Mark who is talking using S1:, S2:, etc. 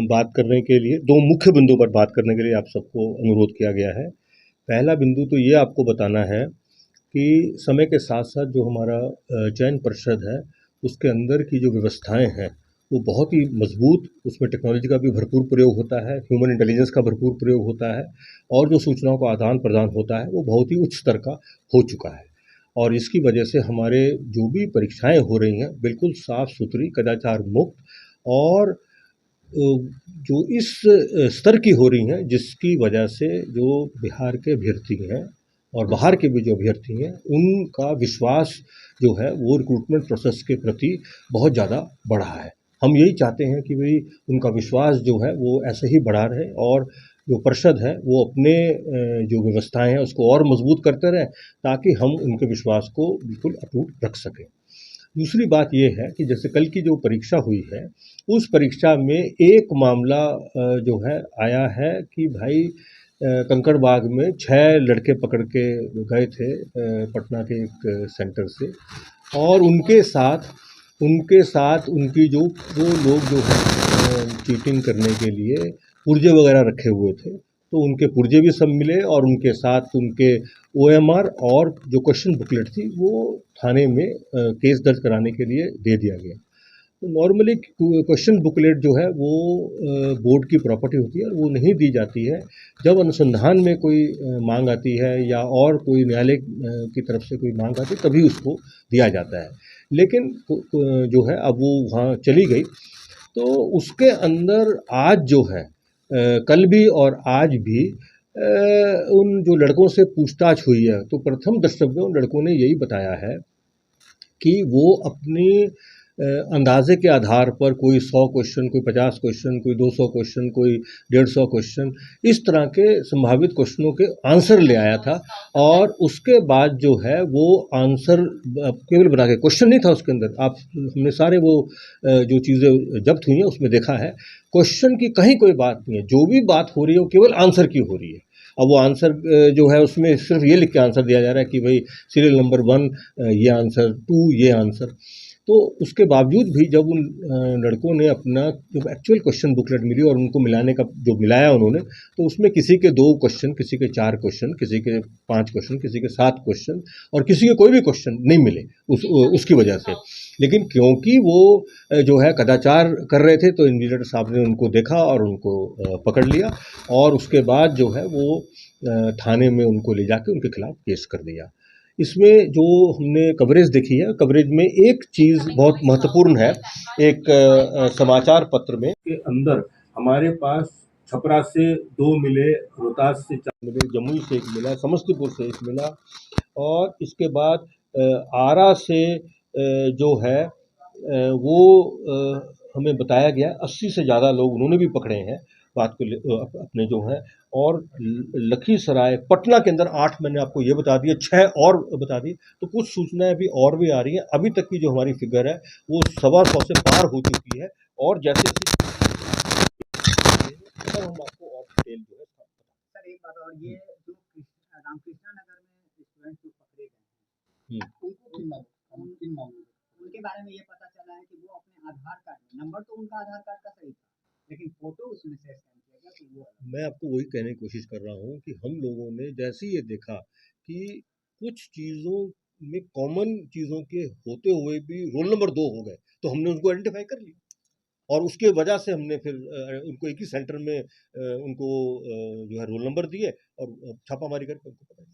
S1: बात करने के लिए, दो मुख्य बिंदुओं पर बात करने के लिए आप सबको अनुरोध किया गया है। पहला बिंदु तो ये आपको बताना है कि समय के साथ-साथ जो हमारा चयन पर्षद है, उसके अंदर की जो व्यवस्थाएँ हैं, वो बहुत ही मज़बूत, उसमें टेक्नोलॉजी का भी भरपूर प्रयोग होता है, ह्यूमन इंटेलिजेंस का भरपूर प्रयोग होता है और जो सूचनाओं का आदान-प्रदान होता है, वो बहुत ही उच्च स्तर का हो चुका है। और इसकी वजह से हमारे जो भी परीक्षाएँ हो रही हैं, बिल्कुल साफ-सुथरी, कदाचार मुक्त और जो इस स्तर की हो रही हैं, जिसकी वजह से जो बिहार के अभ्यर्थी हैं और बाहर के भी जो अभ्यर्थी हैं, उनका विश्वास जो है वो रिक्रूटमेंट प्रोसेस के प्रति बहुत ज़्यादा बढ़ा है। हम यही चाहते हैं कि भई उनका विश्वास जो है वो ऐसे ही बढ़ा रहे और जो परिषद है वो अपने जो व्यवस्थाएँ हैं उसको और मज़बूत करते रहें, ताकि हम उनके विश्वास को बिल्कुल अटूट रख सकें। दूसरी बात ये है कि जैसे कल की जो परीक्षा हुई है, उस परीक्षा में एक मामला जो है आया है कि भाई कंकड़बाग में 6 लड़के पकड़ के गए थे पटना के एक सेंटर से और उनके साथ उनकी जो वो लोग जो है चीटिंग करने के लिए पुर्जे वगैरह रखे हुए थे। तो उनके पुर्जे भी सब मिले और उनके साथ उनके ओएमआर और जो क्वेश्चन बुकलेट थी वो थाने में केस दर्ज कराने के लिए दे दिया गया। तो नॉर्मली क्वेश्चन बुकलेट जो है वो बोर्ड की प्रॉपर्टी होती है और वो नहीं दी जाती है। जब अनुसंधान में कोई मांग आती है या और कोई न्यायालय की तरफ से कोई मांग आती है तभी उसको दिया जाता है। लेकिन जो है अब वो वहाँ चली गई, तो उसके अंदर आज जो है कल भी और आज भी उन जो लड़कों से पूछताछ हुई है, तो प्रथम दृष्टव्य में उन लड़कों ने यही बताया है कि वो अपनी अंदाज़े के आधार पर कोई 100 क्वेश्चन, कोई 50 क्वेश्चन, कोई 200 क्वेश्चन, कोई 150 क्वेश्चन, इस तरह के संभावित क्वेश्चनों के आंसर ले आया था और उसके बाद जो है वो आंसर केवल बना के, क्वेश्चन नहीं था उसके अंदर। आप हमने सारे वो जो चीज़ें जब्त हुई हैं उसमें देखा है, क्वेश्चन की कहीं कोई बात नहीं है, जो भी बात हो रही है वो केवल आंसर की हो रही है। अब वो आंसर जो है उसमें सिर्फ ये लिख के आंसर दिया जा रहा है कि भाई सीरियल नंबर 1 ये आंसर, 2 ये आंसर। तो उसके बावजूद भी जब उन लड़कों ने अपना जब एक्चुअल क्वेश्चन बुकलेट मिली और उनको मिलाने का जो मिलाया उन्होंने, तो उसमें किसी के 2 क्वेश्चन, किसी के 4 क्वेश्चन, किसी के 5 क्वेश्चन, किसी के 7 क्वेश्चन और किसी के कोई भी क्वेश्चन नहीं मिले उसकी वजह से। लेकिन क्योंकि वो जो है कदाचार कर रहे थे, तो इन्विजिलेटर साहब ने उनको देखा और उनको पकड़ लिया और उसके बाद जो है वो थाने में उनको ले जाके उनके खिलाफ केस कर दिया। इसमें जो हमने कवरेज देखी है, कवरेज में एक चीज़ बहुत महत्वपूर्ण है। एक समाचार पत्र में के अंदर हमारे पास छपरा से 2 मिले, रोहतास से 4 मिले, जमुई से 1 मिला, समस्तीपुर से 1 मिला और इसके बाद आरा से जो है वो हमें बताया गया 80 से ज़्यादा लोग उन्होंने भी पकड़े हैं बात को अपने जो हैं। और लखीसराय, पटना के अंदर 8 मैंने आपको ये बता दिए, 6 और बता दी, तो कुछ सूचनाएं भी और भी आ रही हैं। अभी तक की जो हमारी फिगर है वो 125 से पार हो चुकी है और जैसे तब हम आपको और डिटेल जो है
S2: सर एक बात और, ये जो रामकृष्णा नगर में स्टूडेंट जो पकड़े गए हैं उनके बारे में ये पता चला है कि वो अपने आधार कार्ड में, नंबर तो उनका आधार कार्ड का सही था लेकिन फोटो उसमें से स्कैन किया गया, तो वो
S1: मैं आपको वही कहने की कोशिश कर रहा हूँ कि हम लोगों ने जैसे ही ये देखा कि कुछ चीज़ों में कॉमन चीज़ों के होते हुए भी रोल नंबर 2 हो गए, तो हमने उनको आइडेंटिफाई कर लिया और उसके वजह से हमने फिर उनको एक ही सेंटर में उनको जो है रोल नंबर दिए और छापामारी करके उनको पकड़ लिया।